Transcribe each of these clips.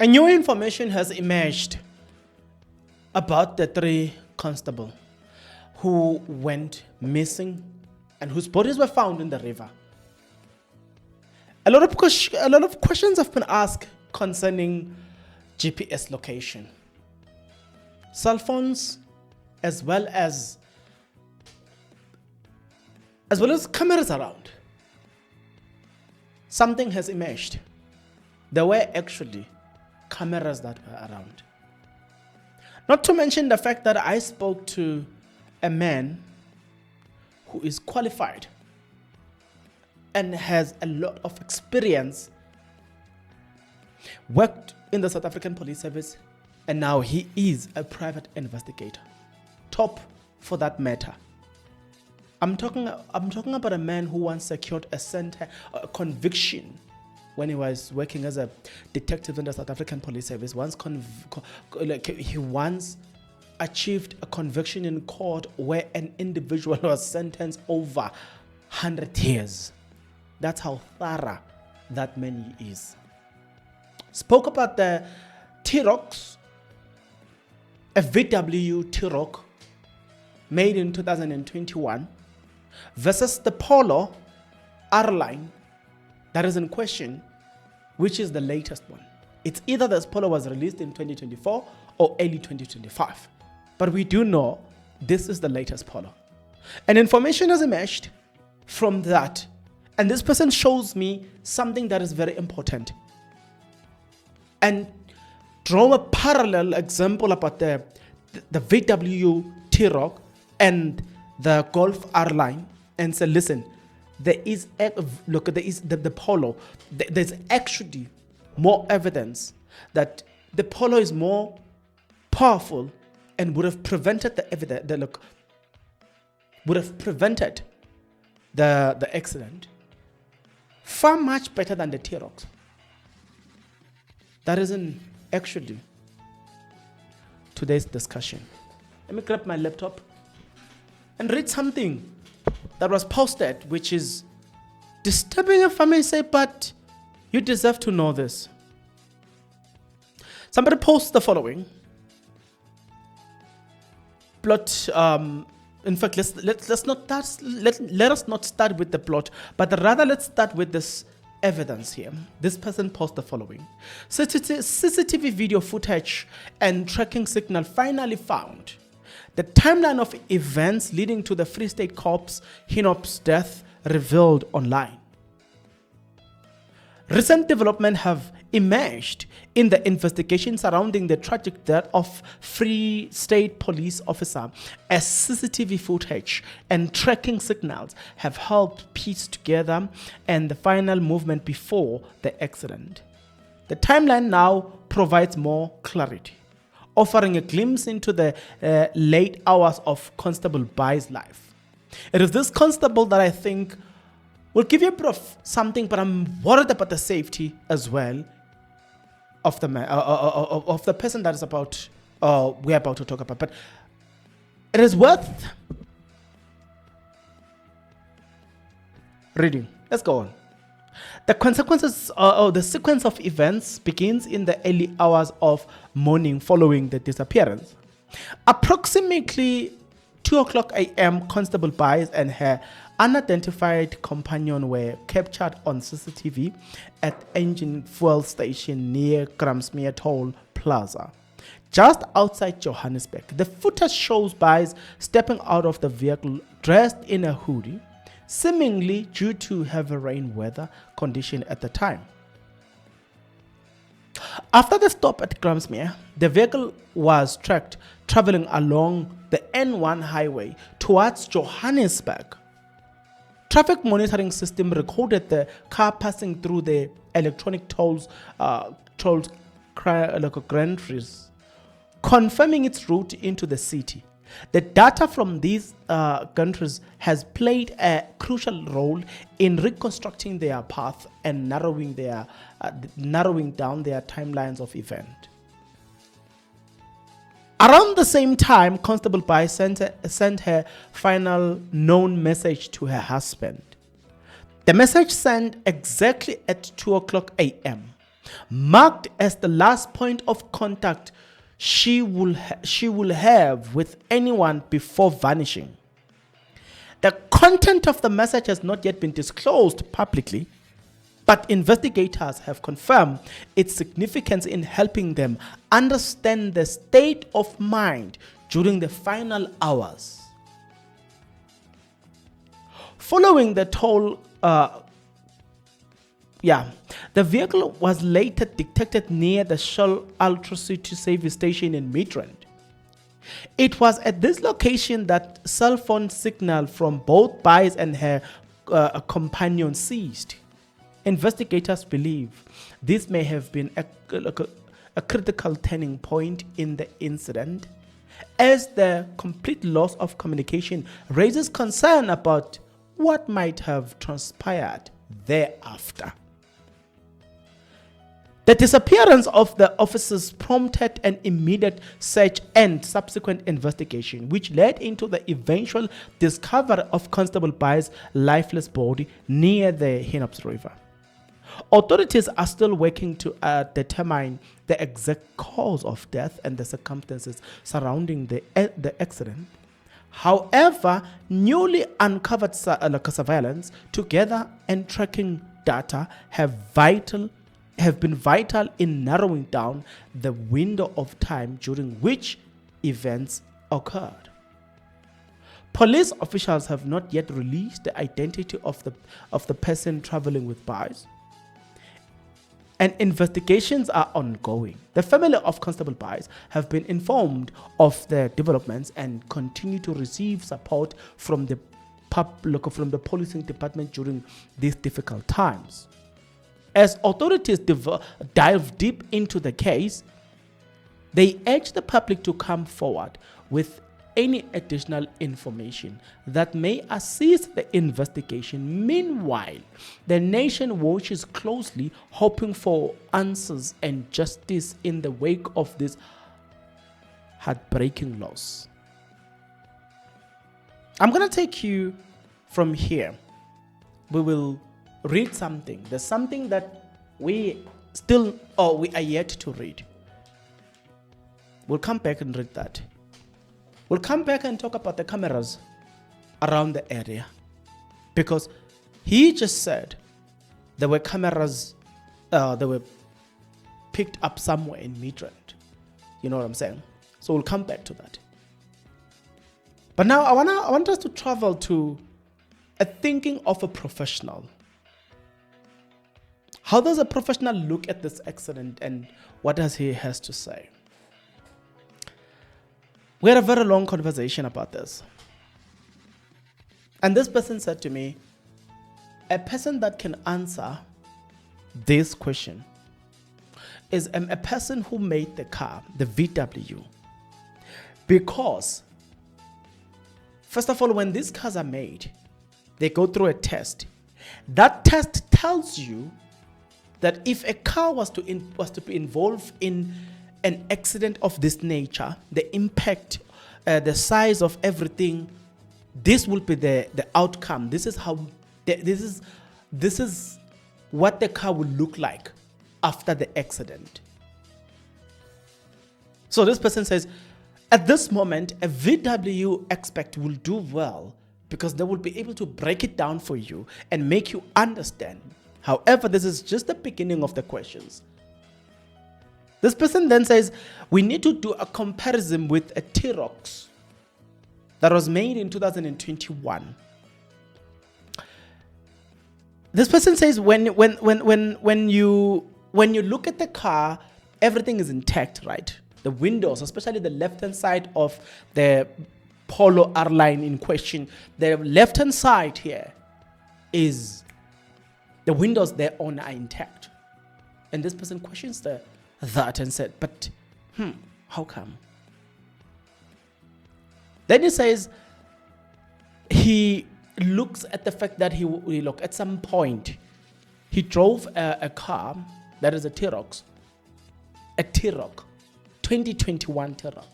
A new information has emerged about the 3 constables who went missing and whose bodies were found in the river. A lot of questions have been asked concerning GPS location, cell phones, as well as cameras around. Something has emerged. There were actually cameras that were around. Not to mention the fact that I spoke to a man who is qualified and has a lot of experience, worked in the South African Police Service, and now he is a private investigator. Top for that matter. I'm talking about a man who once secured a conviction when he was working as a detective in the South African Police Service. He once achieved a conviction in court where an individual was sentenced over 100 years. That's how thorough that man is. Spoke about the T-Rocs, a VW T-Roc made in 2021 versus the Polo R-Line that is in question, which is the latest one. It's either this Polo was released in 2024 or early 2025. But we do know this is the latest Polo. And information has emerged from that. And this person shows me something that is very important. And draw a parallel example about the VW T-Roc and the Golf R-Line and say, listen, there is the Polo. There's actually more evidence that the Polo is more powerful and would have prevented the accident far much better than the T-Rocs. That isn't actually today's discussion. Let me grab my laptop and read something that was posted, which is disturbing if I may say, but you deserve to know this. Somebody posts the following. Plot. In fact, let us not start with the plot, but rather let's start with this evidence here. This person posts the following. CCTV video footage and tracking signal finally found. The timeline of events leading to the Free State Corps Hinop's death revealed online. Recent developments have emerged in the investigation surrounding the tragic death of Free State police officer, as CCTV footage and tracking signals have helped piece together and the final movement before the accident. The timeline now provides more clarity, offering a glimpse into the late hours of Constable Bai's life. It is this constable that I think will give you a bit of something, but I'm worried about the safety as well of the man, of the person that is we're about to talk about. But it is worth reading. Let's go on. The consequences or the sequence of events begins in the early hours of morning following the disappearance. Approximately 2:00 a.m., Constable Bai and her unidentified companion were captured on CCTV at engine fuel station near Gramsmere Toll Plaza, just outside Johannesburg. The footage shows Bai stepping out of the vehicle dressed in a hoodie, seemingly due to heavy rain weather condition at the time. After the stop at Gramsmere, the vehicle was tracked traveling along the N1 highway towards Johannesburg. Traffic monitoring system recorded the car passing through the electronic tolls gantries, confirming its route into the city. The data from these countries has played a crucial role in reconstructing their path and narrowing down their timelines of event. Around the same time, Constable Bai sent her final known message to her husband. The message sent exactly at 2:00 a.m. marked as the last point of contact she will have with anyone before vanishing. The content of the message has not yet been disclosed publicly, but investigators have confirmed its significance in helping them understand the state of mind during the final hours. Following the toll, the vehicle was later detected near the Shell Ultra City service station in Midrand. It was at this location that cell phone signal from both Bice and her companion ceased. Investigators believe this may have been a critical turning point in the incident, as the complete loss of communication raises concern about what might have transpired thereafter. The disappearance of the officers prompted an immediate search and subsequent investigation, which led into the eventual discovery of Constable Bice's lifeless body near the Hinops River. Authorities are still working to determine the exact cause of death and the circumstances surrounding the accident. However, newly uncovered surveillance together and tracking data have been vital in narrowing down the window of time during which events occurred. Police officials have not yet released the identity of the person traveling with Bice, and investigations are ongoing. The family of Constable Bice have been informed of the developments and continue to receive support from the policing department during these difficult times. As authorities dive deep into the case, they urge the public to come forward with any additional information that may assist the investigation. Meanwhile, the nation watches closely, hoping for answers and justice in the wake of this heartbreaking loss. I'm going to take you from here. We will read something. There's something that we are yet to read. We'll come back and read that. We'll come back and talk about the cameras around the area, because he just said there were cameras that were picked up somewhere in Midrand. You know what I'm saying? So we'll come back to that. But now I want us to travel to a thinking of a professional. How does a professional look at this accident, and what does he has to say? We had a very long conversation about this. And this person said to me, a person that can answer this question is a person who made the car, the VW. Because, first of all, when these cars are made, they go through a test. That test tells you that if a car was to be involved in an accident of this nature, the impact, the size of everything, this will be the outcome. This is what the car will look like after the accident. So this person says, at this moment, a VW expert will do well because they will be able to break it down for you and make you understand. However, this is just the beginning of the questions. This person then says, we need to do a comparison with a T-Rox that was made in 2021. This person says, when you look at the car, everything is intact, right? The windows, especially the left-hand side of the Polo R line in question, the left-hand side here is the windows thereon are intact. And this person questions that and said, but how come? Then he says he looks at the fact that at some point he drove a car that is a T-Rox, 2021 T-Rox.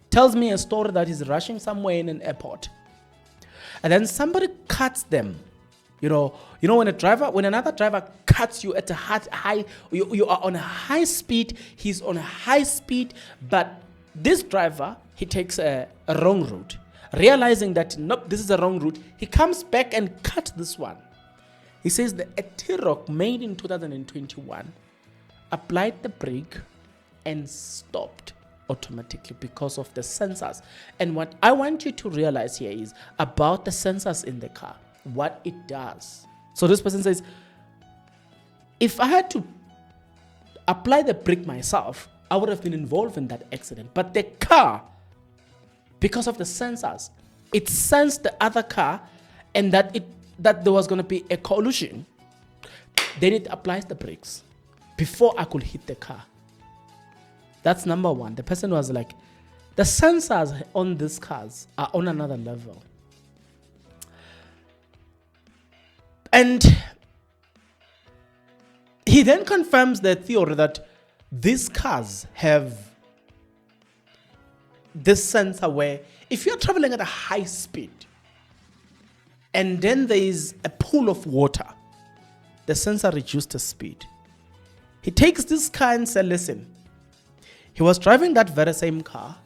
Tells me a story that he's rushing somewhere in an airport, and then somebody cuts them. You know when another driver cuts cuts you at a high, you are on a high speed, he's on a high speed, but this driver, he takes a wrong route. Realizing that, nope, this is a wrong route, he comes back and cuts this one. He says that a T-Roc made in 2021 applied the brake and stopped automatically because of the sensors. And what I want you to realize here is about the sensors in the car, what it does. So this person says, if I had to apply the brake myself, I would have been involved in that accident. But the car, because of the sensors, it sensed the other car and that there was going to be a collision. Then it applies the brakes before I could hit the car. That's number one. The person was like, the sensors on these cars are on another level. And he then confirms the theory that these cars have this sensor where if you're traveling at a high speed and then there is a pool of water, the sensor reduces the speed. He takes this car and says, listen, he was driving that very same car,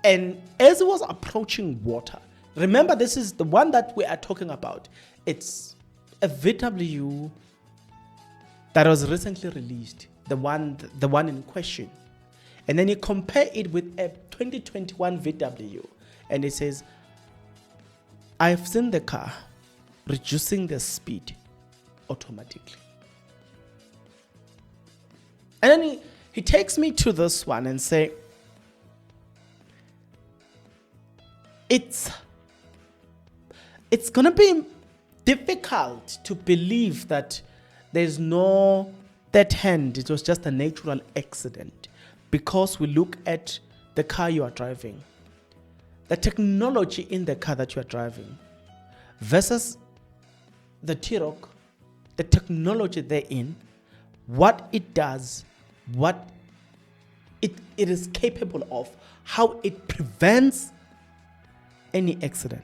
and as he was approaching water, remember this is the one that we are talking about. It's a VW that was recently released, the one in question. And then you compare it with a 2021 VW, and it says, I've seen the car reducing the speed automatically. And then he takes me to this one and say, it's going to be difficult to believe that there's no dead hand. It was just a natural accident, because we look at the car you are driving, the technology in the car that you are driving versus the T-Roc, the technology therein, what it does, what it is capable of, how it prevents any accident.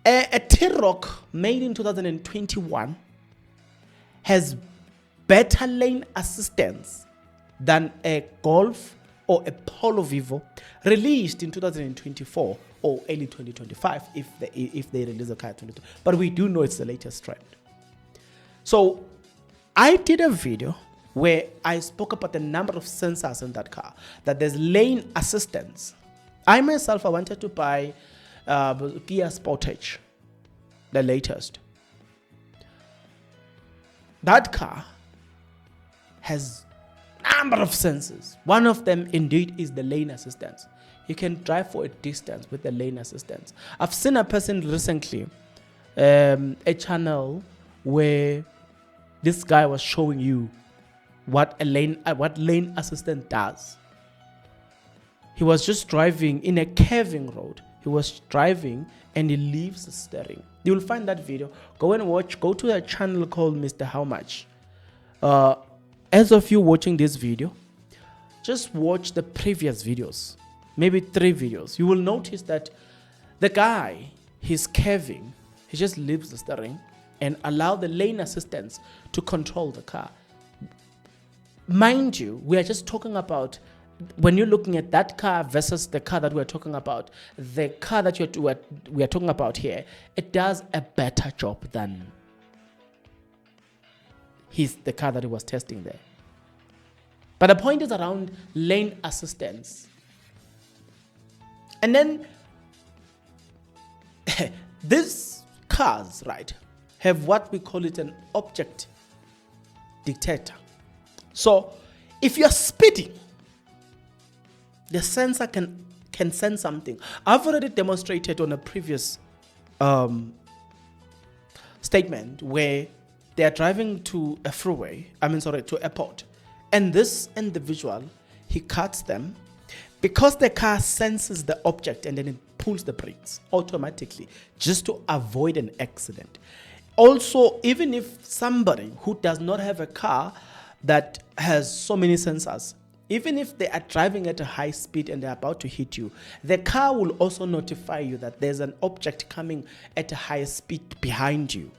A T-Roc made in 2021 has better lane assistance than a Golf or a Polo Vivo released in 2024 or early 2025 if they release a car in 2022. But we do know it's the latest trend. So I did a video where I spoke about the number of sensors in that car, that there's lane assistance. I myself, I wanted to buy Kia Sportage, the latest. That car has a number of sensors. One of them indeed is the lane assistance. You can drive for a distance with the lane assistance. I've seen a person recently, a channel where this guy was showing you what lane assistant does. He was just driving in a curving road. He was driving and he leaves the steering. You will find that video. Go and watch. Go to a channel called Mr. How Much. As of you watching this video, just watch the previous videos, maybe 3 videos. You will notice that the guy, he's curving. He just leaves the steering and allow the lane assistance to control the car. Mind you, we are just talking about, when you're looking at that car versus the car that we're talking about, the car that we are talking about here, it does a better job than the car that he was testing there. But the point is around lane assistance. And then these cars, right, have what we call it an object detector. So if you're speeding, the sensor can sense something. I've already demonstrated on a previous statement where they are driving to a freeway, to a airport, and this individual, he cuts them because the car senses the object and then it pulls the brakes automatically just to avoid an accident. Also, even if somebody who does not have a car that has so many sensors, even if they are driving at a high speed and they're about to hit you, the car will also notify you that there's an object coming at a high speed behind you.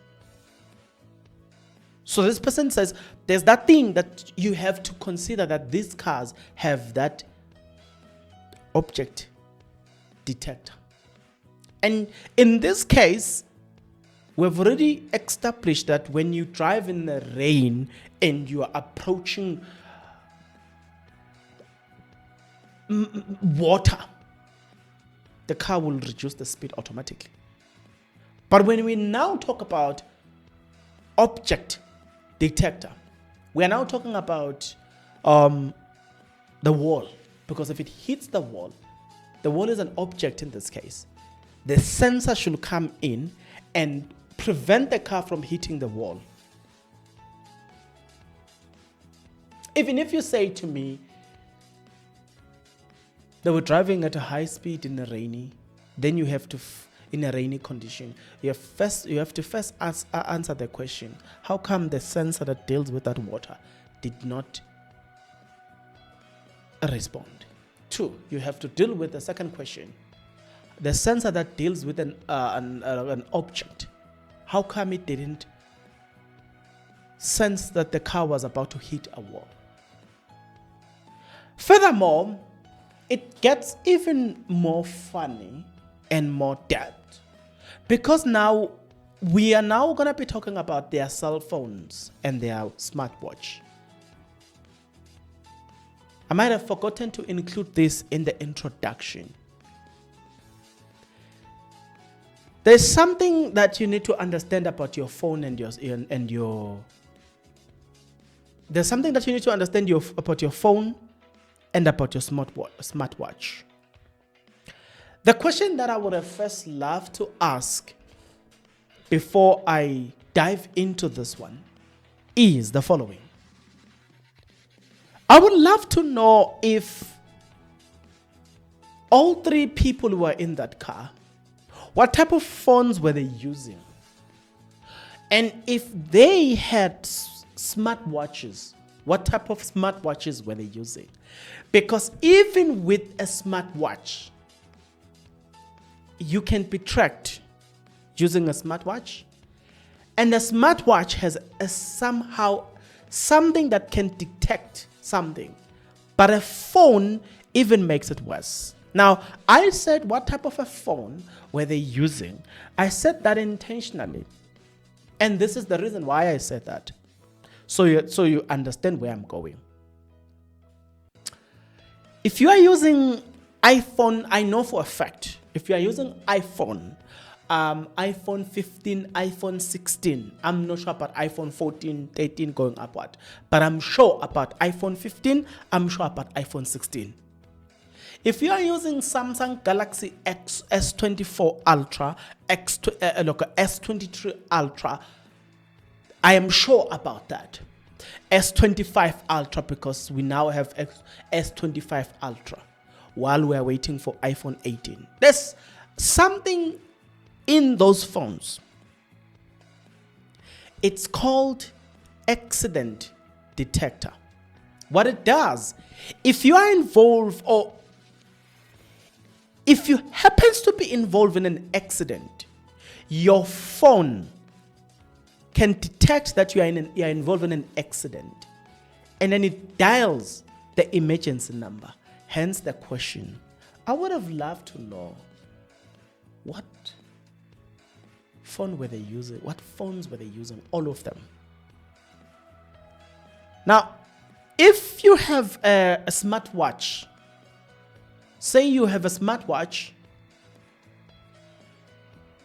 So this person says there's that thing that you have to consider, that these cars have that object detector. And in this case, we've already established that when you drive in the rain and you are approaching water, the car will reduce the speed automatically. But when we now talk about object detector, we are now talking about the wall, because if it hits the wall is an object in this case. The sensor should come in and prevent the car from hitting the wall. Even if you say to me, they were driving at a high speed in a rainy, then you have to, in a rainy condition, you have to first answer the question, how come the sensor that deals with that water did not respond? 2, you have to deal with the second question, the sensor that deals with an object, how come it didn't sense that the car was about to hit a wall? Furthermore, it gets even more funny and more depth, because now we are now going to be talking about their cell phones and their smartwatch. I might have forgotten to include this in the introduction. There's something that you need to understand about your phone and your there's something that you need to understand about your phone and about your smartwatch. The question that I would have first loved to ask before I dive into this one is the following. I would love to know if all 3 people who were in that car, what type of phones were they using? And if they had smartwatches, what type of smartwatches were they using? Because even with a smartwatch, you can be tracked using a smartwatch. And a smartwatch has somehow something that can detect something. But a phone even makes it worse. Now, I said what type of a phone were they using? I said that intentionally. And this is the reason why I said that. So you understand where I'm going. If you are using iPhone, I know for a fact, if you are using iPhone 15, iPhone 16, I'm not sure about iPhone 14, 13 going upward, but I'm sure about iPhone 15, I'm sure about iPhone 16. If you are using Samsung Galaxy S24 Ultra, S23 Ultra, I am sure about that. S25 Ultra, because we now have S25 Ultra while we are waiting for iPhone 18. There's something in those phones. It's called accident detector. What it does, if you are involved, or if you happens to be involved in an accident, your phone can detect that you are involved in an accident, and then it dials the emergency number. Hence the question. I would have loved to know what phone were they using, what phones were they using, all of them. Now, if you have a smartwatch, say you have a smartwatch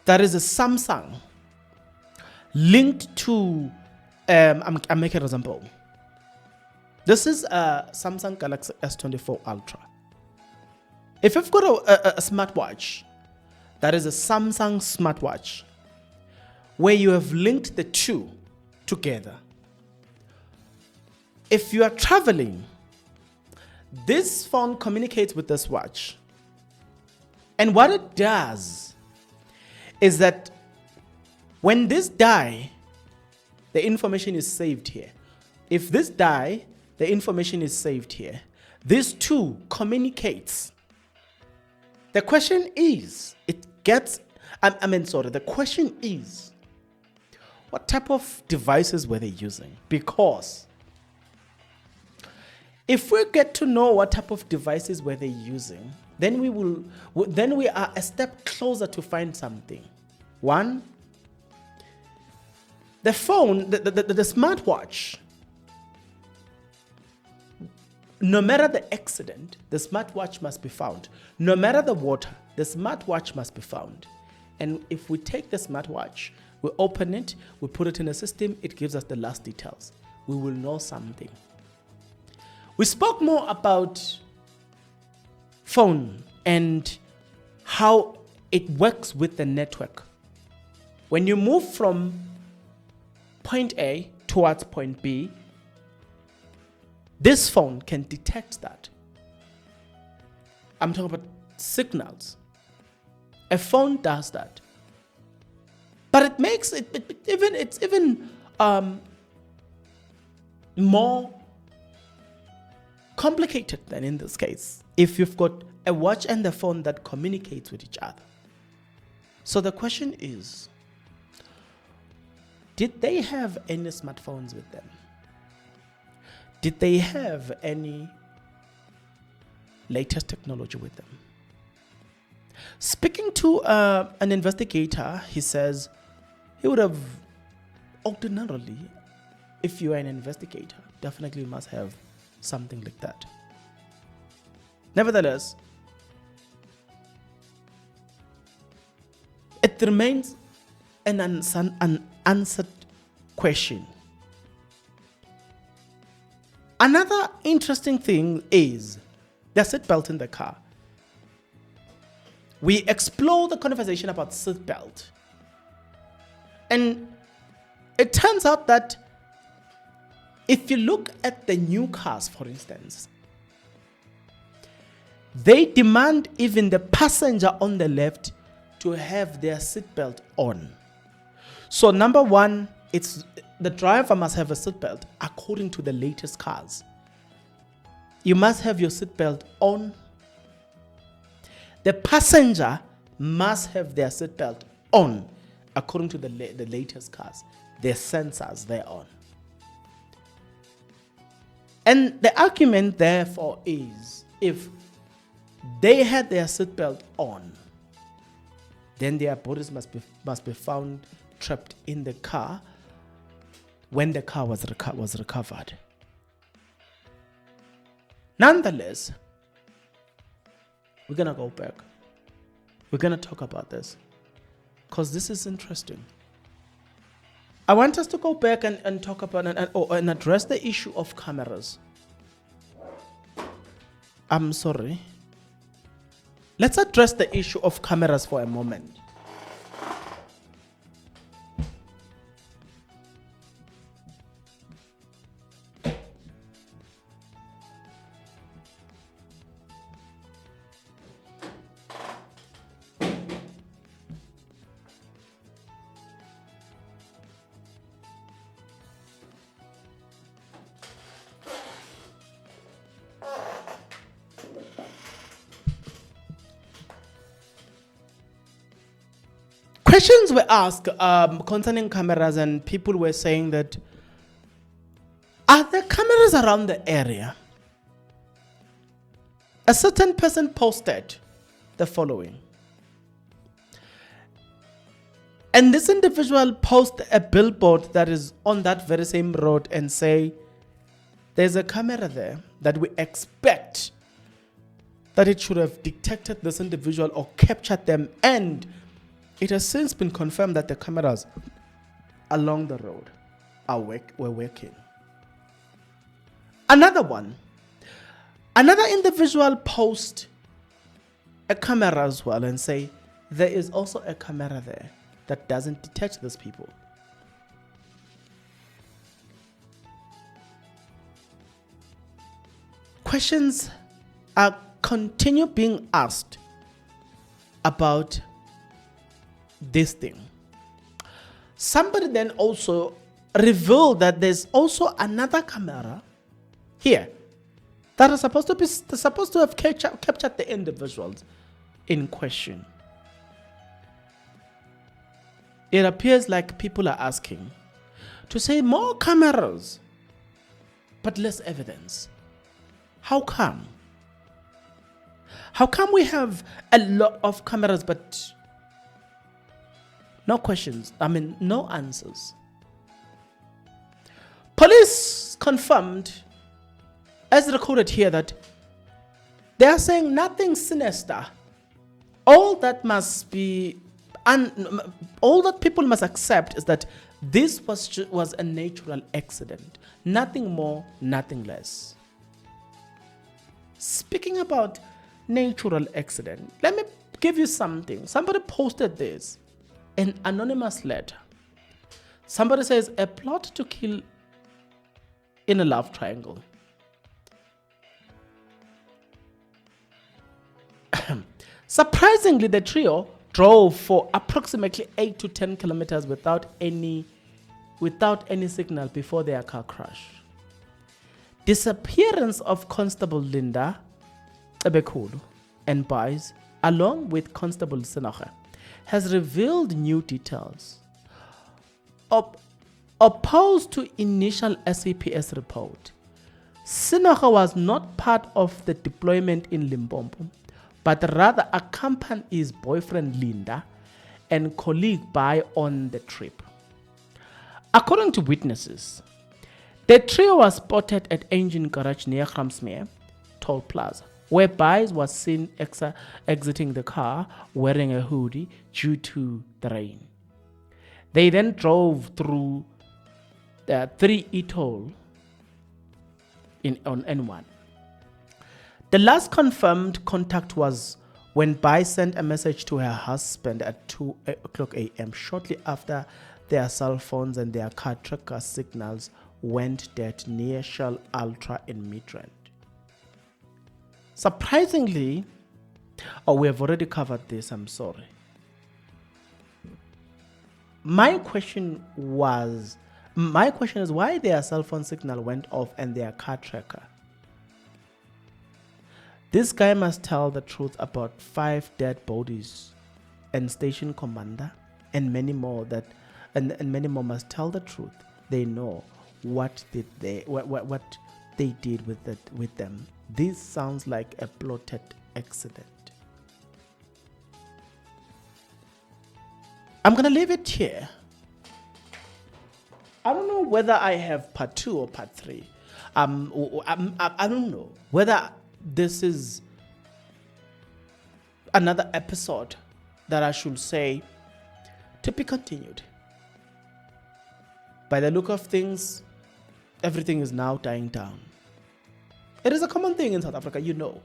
that is a Samsung linked to, I'm making an example. This is a Samsung Galaxy S24 Ultra. If you've got a smartwatch that is a Samsung smartwatch, where you have linked the two together, if you are traveling, this phone communicates with this watch. And what it does is that when this die, the information is saved here. If this die, the information is saved here. These two communicates. The question is, the question is, what type of devices were they using? Because if we get to know what type of devices were they using, then we are a step closer to find something. One, the phone, the smartwatch. No matter the accident, the smartwatch must be found. No matter the water, the smartwatch must be found. And if we take the smartwatch, we open it, we put it in a system, it gives us the last details. We will know something. We spoke more about phone and how it works with the network. When you move from point A towards point B, this phone can detect that. I'm talking about signals. A phone does that. But it makes it's even more complicated than in this case if you've got a watch and the phone that communicates with each other. So the question is, did they have any smartphones with them? Did they have any latest technology with them? Speaking to an investigator, he says he would have ordinarily, if you are an investigator, definitely must have something like that. Nevertheless, it remains an unanswered question. Another interesting thing is the seatbelt in the car. We explore the conversation about seatbelt. And it turns out that if you look at the new cars, for instance, they demand even the passenger on the left to have their seatbelt on. So number one, it's the driver must have a seatbelt according to the latest cars. You must have your seatbelt on. The passenger must have their seatbelt on according to the latest cars. Their sensors, they're on. And the argument therefore is, if they had their seatbelt on, then their bodies must be found trapped in the car when the car was recovered. Nonetheless, we're going to go back. We're going to talk about this because this is interesting. I want us to go back and talk about and address the issue of cameras. I'm sorry. Let's address the issue of cameras for a moment. Questions were asked concerning cameras, and people were saying that, are there cameras around the area? A certain person posted the following. And this individual posted a billboard that is on that very same road and say, there's a camera there that we expect that it should have detected this individual or captured them, and it has since been confirmed that the cameras along the road were working. Another individual post a camera as well and say, there is also a camera there that doesn't detect these people. Questions are continue being asked about this thing. Somebody then also revealed that there's also another camera here that is supposed to have captured the individuals in question. It appears like people are asking, to say more cameras, but less evidence. How come? How come we have a lot of cameras, but no questions? No answers. Police confirmed, as recorded here, that they are saying nothing sinister. All that people must accept is that this was a natural accident. Nothing more, nothing less. Speaking about natural accident, let me give you something. Somebody posted this, an anonymous letter. Somebody says, a plot to kill in a love triangle. Surprisingly, the trio drove for approximately 8 to 10 kilometers without any signal before their car crash. Disappearance of Constable Linda Ebekulu and Buys, along with Constable Sinoche, has revealed new details. Opposed to initial SAPS report, Sinoche was not part of the deployment in Limpopo, but rather accompanied his boyfriend Linda and colleague Bai on the trip. According to witnesses, the trio was spotted at engine garage near Gramsmeer Toll Plaza, where Bai was seen exiting the car wearing a hoodie due to the rain. They then drove through the 3E toll on N1. The last confirmed contact was when Bai sent a message to her husband at 2 o'clock a.m. shortly after their cell phones and their car tracker signals went dead near Shell Ultra in Midrand. Surprisingly, we have already covered this, I'm sorry. My question is why their cell phone signal went off and their car tracker. This guy must tell the truth about 5 dead bodies and station commander and many more many more must tell the truth. They know what they did with them. This sounds like a plotted accident. I'm gonna leave it here. I don't know whether I have part 2 or part 3. I don't know whether this is another episode that I should say to be continued. By the look of things, everything is now dying down. It is a common thing in South Africa, you know.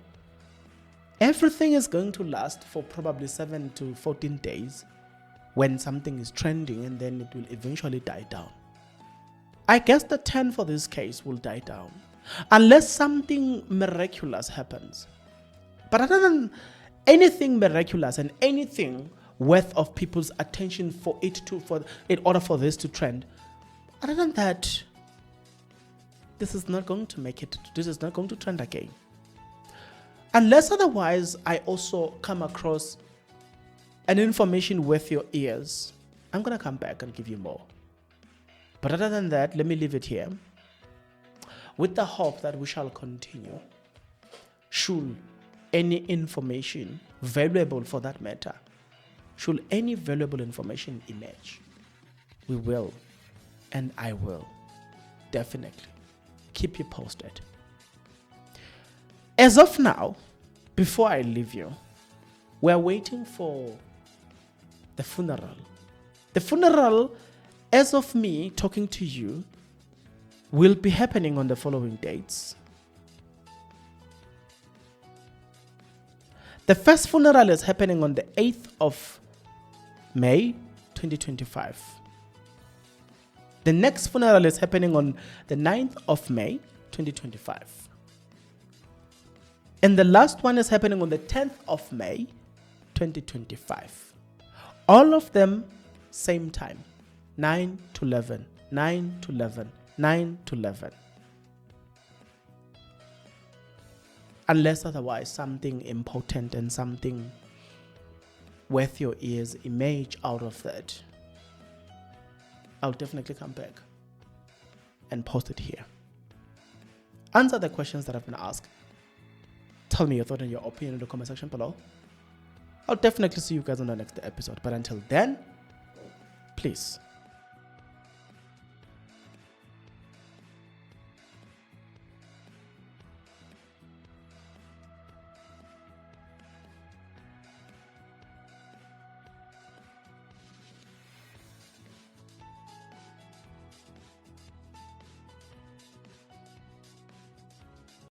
Everything is going to last for probably 7 to 14 days when something is trending, and then it will eventually die down. I guess the 10 for this case will die down unless something miraculous happens. But other than anything miraculous and anything worth of people's attention in order for this to trend, other than that, this is not going to make it. This is not going to trend again. Unless otherwise, I also come across an information worth your ears, I'm going to come back and give you more. But other than that, let me leave it here with the hope that we shall continue. Should any information, valuable for that matter, should any valuable information emerge, we will, and I will, definitely keep you posted. As of now, before I leave you, we are waiting for the funeral. The funeral, as of me talking to you, will be happening on the following dates. The first funeral is happening on the 8th of May 2025. The next funeral is happening on the 9th of May 2025. And the last one is happening on the 10th of May 2025. All of them same time, 9 to 11, 9 to 11, 9 to 11. Unless otherwise something important and something worth your ears emerge out of that, I'll definitely come back. and post it here. Answer the questions that have been asked. Tell me your thought and your opinion in the comment section below. I'll definitely see you guys on the next episode. But until then, please